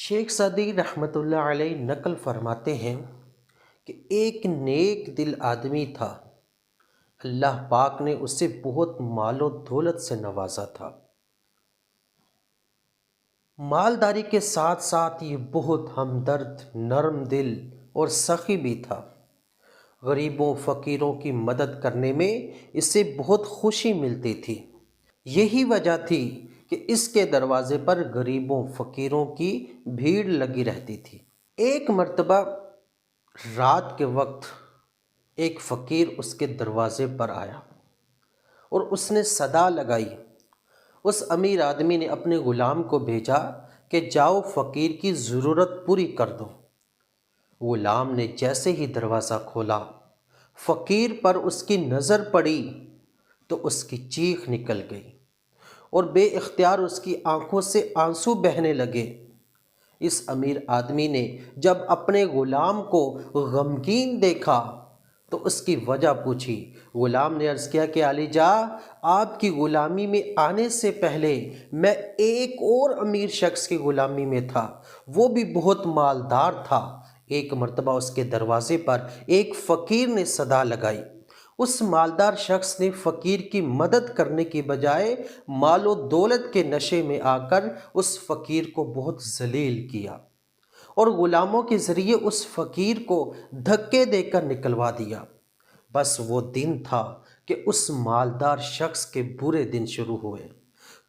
شیخ Saadi رحمۃ اللہ علیہ نقل فرماتے ہیں کہ ایک نیک دل آدمی تھا، اللہ پاک نے اسے بہت مال و دولت سے نوازا تھا۔ مالداری کے ساتھ ساتھ یہ بہت ہمدرد، نرم دل اور سخی بھی تھا۔ غریبوں فقیروں کی مدد کرنے میں اسے بہت خوشی ملتی تھی۔ یہی وجہ تھی کہ اس کے دروازے پر غریبوں فقیروں کی بھیڑ لگی رہتی تھی۔ ایک مرتبہ رات کے وقت ایک فقیر اس کے دروازے پر آیا اور اس نے صدا لگائی۔ اس امیر آدمی نے اپنے غلام کو بھیجا کہ جاؤ فقیر کی ضرورت پوری کر دو۔ غلام نے جیسے ہی دروازہ کھولا، فقیر پر اس کی نظر پڑی تو اس کی چیخ نکل گئی اور بے اختیار اس کی آنکھوں سے آنسو بہنے لگے۔ اس امیر آدمی نے جب اپنے غلام کو غمگین دیکھا تو اس کی وجہ پوچھی۔ غلام نے عرض کیا کہ علی جا، آپ کی غلامی میں آنے سے پہلے میں ایک اور امیر شخص کی غلامی میں تھا، وہ بھی بہت مالدار تھا۔ ایک مرتبہ اس کے دروازے پر ایک فقیر نے صدا لگائی۔ اس مالدار شخص نے فقیر کی مدد کرنے کی بجائے مال و دولت کے نشے میں آ کر اس فقیر کو بہت ذلیل کیا اور غلاموں کے ذریعے اس فقیر کو دھکے دے کر نکلوا دیا۔ بس وہ دن تھا کہ اس مالدار شخص کے برے دن شروع ہوئے۔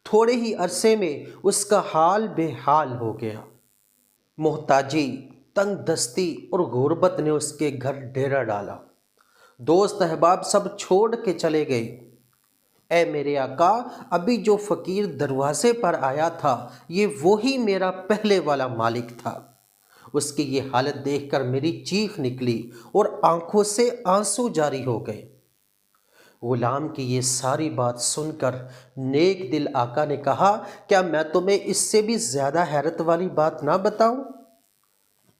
تھوڑے ہی عرصے میں اس کا حال بے حال ہو گیا۔ محتاجی، تنگ دستی اور غربت نے اس کے گھر ڈیرا ڈالا۔ دوست احباب سب چھوڑ کے چلے گئے۔ اے میرے آقا، ابھی جو فقیر دروازے پر آیا تھا یہ وہی میرا پہلے والا مالک تھا۔ اس کی یہ حالت دیکھ کر میری چیخ نکلی اور آنکھوں سے آنسو جاری ہو گئے۔ غلام کی یہ ساری بات سن کر نیک دل آقا نے کہا، کیا میں تمہیں اس سے بھی زیادہ حیرت والی بات نہ بتاؤں؟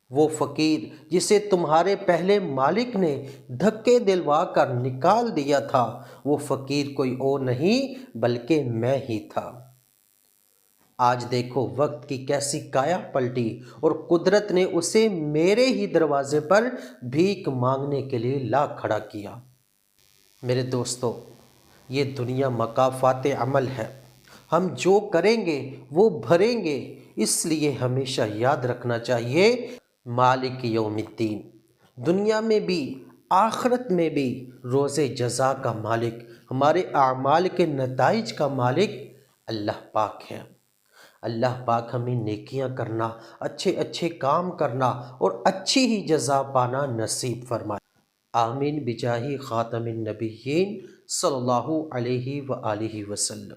وہ فقیر جسے تمہارے پہلے مالک نے دھکے دلوا کر نکال دیا تھا، وہ فقیر کوئی اور نہیں بلکہ میں ہی تھا۔ آج دیکھو وقت کی کیسی کایا پلٹی اور قدرت نے اسے میرے ہی دروازے پر بھیک مانگنے کے لیے لا کھڑا کیا۔ میرے دوستو، یہ دنیا مکافات عمل ہے۔ ہم جو کریں گے وہ بھریں گے، اس لیے ہمیشہ یاد رکھنا چاہیے مالک یوم الدین، دنیا میں بھی آخرت میں بھی روز جزا کا مالک، ہمارے اعمال کے نتائج کا مالک اللہ پاک ہے۔ اللہ پاک ہمیں نیکیاں کرنا، اچھے اچھے کام کرنا اور اچھی ہی جزا پانا نصیب فرمائے۔ آمین بجاہ خاتم النبیین صلی اللہ علیہ وآلہ وسلم۔